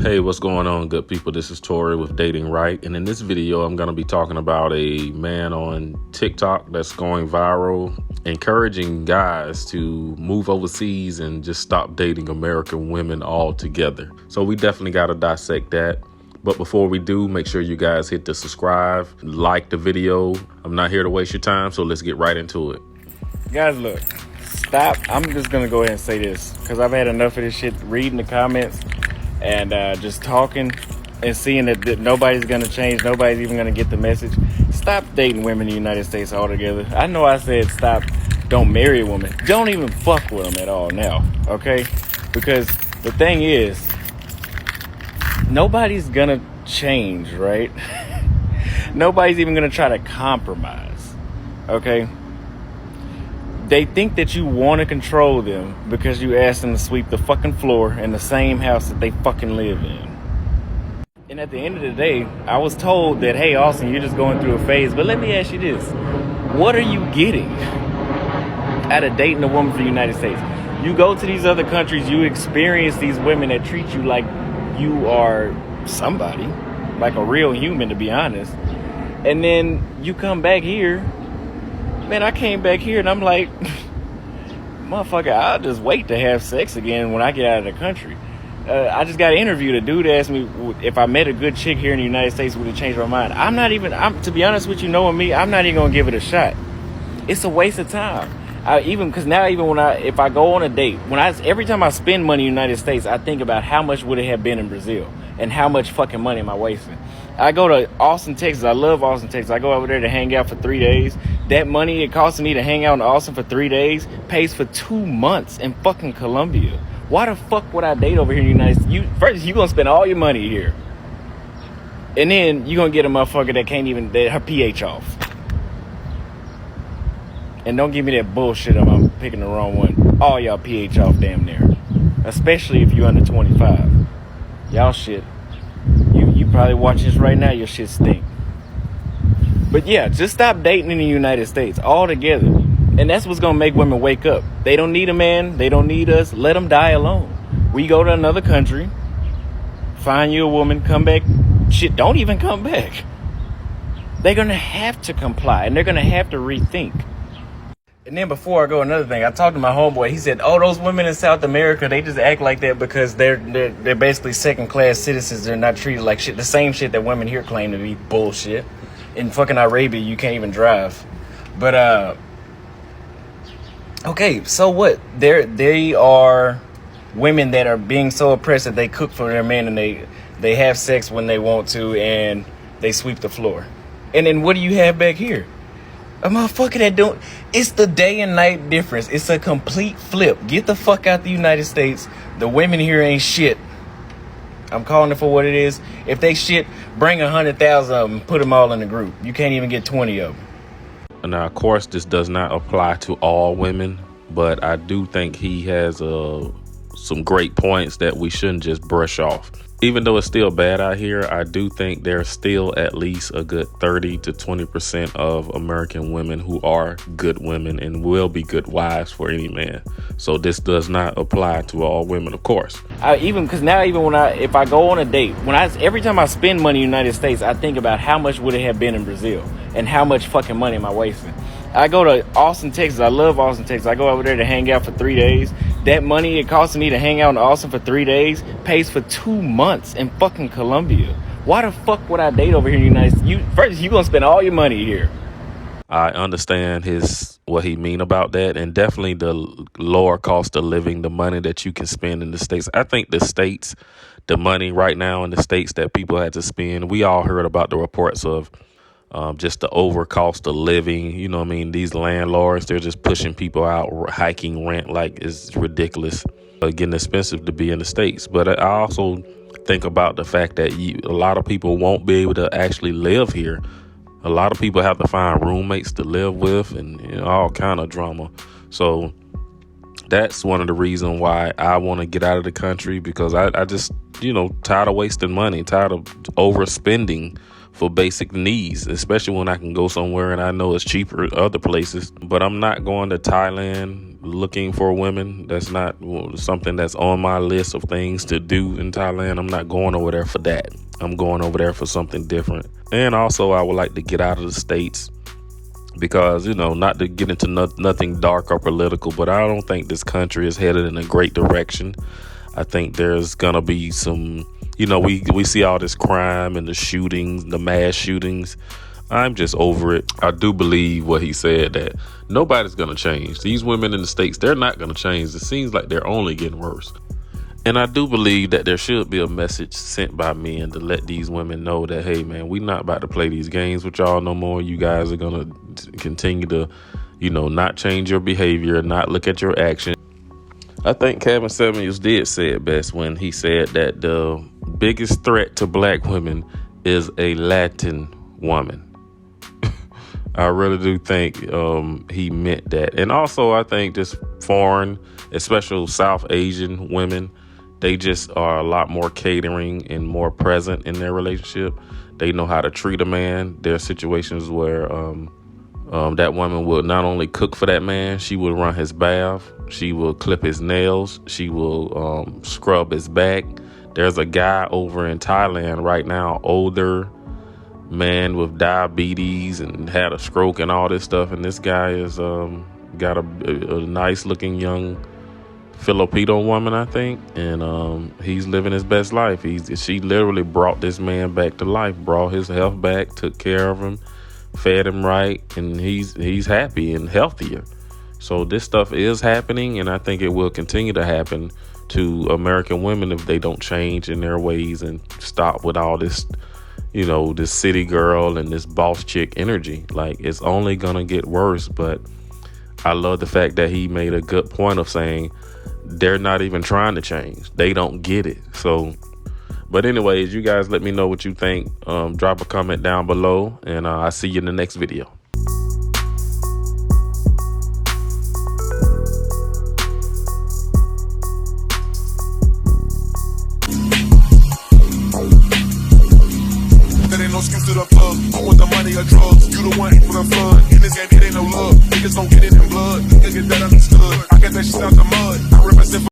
Hey, what's going on, good people? This is Tori with Datingwright, and in this video, I'm going to be talking about a man on TikTok that's going viral, encouraging guys to move overseas and just stop dating American women altogether. So we definitely got to dissect that. But before we do, make sure you guys hit the subscribe, like the video. I'm not here to waste your time, so let's get right into it. Guys, look, stop. I'm just going to go ahead and say this because I've had enough of this shit, reading the comments and just talking and seeing that nobody's going to change. Nobody's even going to get the message. Stop dating women in the United States altogether. I know I said stop, don't marry a woman. Don't even fuck with them at all now, okay? Because the thing is, nobody's going to change, right? Nobody's even going to try to compromise, okay? They think that you want to control them because you ask them to sweep the fucking floor in the same house that they fucking live in. And at the end of the day, I was told that, hey, Austin, you're just going through a phase. But let me ask you this. What are you getting out of dating a woman from the United States? You go to these other countries, you experience these women that treat you like you are somebody, like a real human, to be honest. And then you come back here. Man, I came back here and I'm like, motherfucker, I'll just wait to have sex again when I get out of the country. I just got interviewed. A dude asked me if I met a good chick here in the United States, would it change my mind? To be honest with you, knowing me, I'm not even going to give it a shot. It's a waste of time. If I go on a date, every time I spend money in the United States, I think about how much would it have been in Brazil and how much fucking money am I wasting. I go to Austin, Texas. I love Austin, Texas. I go over there to hang out for 3 days. That money it costs me to hang out in Austin for 3 days pays for 2 months in fucking Colombia. Why the fuck would I date over here in the United States? First, you're going to spend all your money here. And then you're going to get a motherfucker that can't even, that her pH off. And don't give me that bullshit if I'm picking the wrong one. All y'all pH off damn near. Especially if you're under 25. Y'all shit. You probably watching this right now, your shit stink. But yeah, just stop dating in the United States altogether. And that's what's going to make women wake up. They don't need a man. They don't need us. Let them die alone. We go to another country, find you a woman, come back. Shit, don't even come back. They're going to have to comply, and they're going to have to rethink. And then before I go, another thing, I talked to my homeboy. He said, oh, those women in South America, they just act like that because they're basically second-class citizens. They're not treated like shit. The same shit that women here claim to be bullshit. In fucking Arabia, you can't even drive. But, okay, so what? They are women that are being so oppressed that they cook for their men and they have sex when they want to and they sweep the floor. And then what do you have back here? A motherfucker that don't... It's the day and night difference. It's a complete flip. Get the fuck out the United States. The women here ain't shit. I'm calling it for what it is. If they shit, bring 100,000 of them, put them all in the group. You can't even get 20 of them. Now, of course, this does not apply to all women, but I do think he has some great points that we shouldn't just brush off. Even though it's still bad out here, I do think there's still at least a good 30 to 20% of American women who are good women and will be good wives for any man. So this does not apply to all women, of course. If I go on a date, every time I spend money in the United States, I think about how much would it have been in Brazil and how much fucking money am I wasting. I go to Austin, Texas. I love Austin, Texas. I go over there to hang out for 3 days. That money it costs me to hang out in Austin for 3 days pays for 2 months in fucking Colombia. Why the fuck would I date over here in the United States? First, you're going to spend all your money here. I understand what he mean about that, and definitely the lower cost of living, the money that you can spend in the States. I think the money right now in the States that people had to spend, we all heard about the reports of just the over cost of living. You know what I mean? These landlords, they're just pushing people out, hiking rent like it's ridiculous. Getting expensive to be in the States. But I also think about the fact that a lot of people won't be able to actually live here. A lot of people have to find roommates to live with and all kind of drama. So that's one of the reasons why I want to get out of the country, because I just, tired of wasting money, tired of overspending for basic needs, especially when I can go somewhere and I know it's cheaper other places. But I'm not going to Thailand looking for women. That's not something that's on my list of things to do in Thailand. I'm not going over there for that. I'm going over there for something different. And also, I would like to get out of the States because, not to get into nothing dark or political, but I don't think this country is headed in a great direction. I think there's going to be some, we see all this crime and the shootings, the mass shootings. I'm just over it. I do believe what he said, that nobody's going to change. These women in the States, they're not going to change. It seems like they're only getting worse. And I do believe that there should be a message sent by men to let these women know that, hey, man, we not about to play these games with y'all no more. You guys are going to continue to, not change your behavior, not look at your action. I think Kevin Samuels did say it best when he said that the biggest threat to black women is a Latin woman. I really do think he meant that. And also, I think just foreign, especially South Asian women, they just are a lot more catering and more present in their relationship. They know how to treat a man. There are situations where that woman will not only cook for that man, she will run his bath, she will clip his nails, she will scrub his back. There's a guy over in Thailand right now, older man with diabetes and had a stroke and all this stuff, and this guy is got a nice looking young Filipino woman, I think, and he's living his best life. She literally brought this man back to life, brought his health back, took care of him, fed him right, and he's happy and healthier. So this stuff is happening, and I think it will continue to happen to American women if they don't change in their ways and stop with all this, this city girl and this boss chick energy. Like, it's only gonna get worse. But I love the fact that he made a good point of saying they're not even trying to change. They don't get it. So, but anyways, you guys let me know what you think. Drop a comment down below, and I'll see you in the next video. That ain't no excuse to the plug. I want the money or drugs. You the one for the flood. In this game, it ain't no love. Niggas don't get it in blood. Niggas get that understood. I got that shit out the mud. I represent.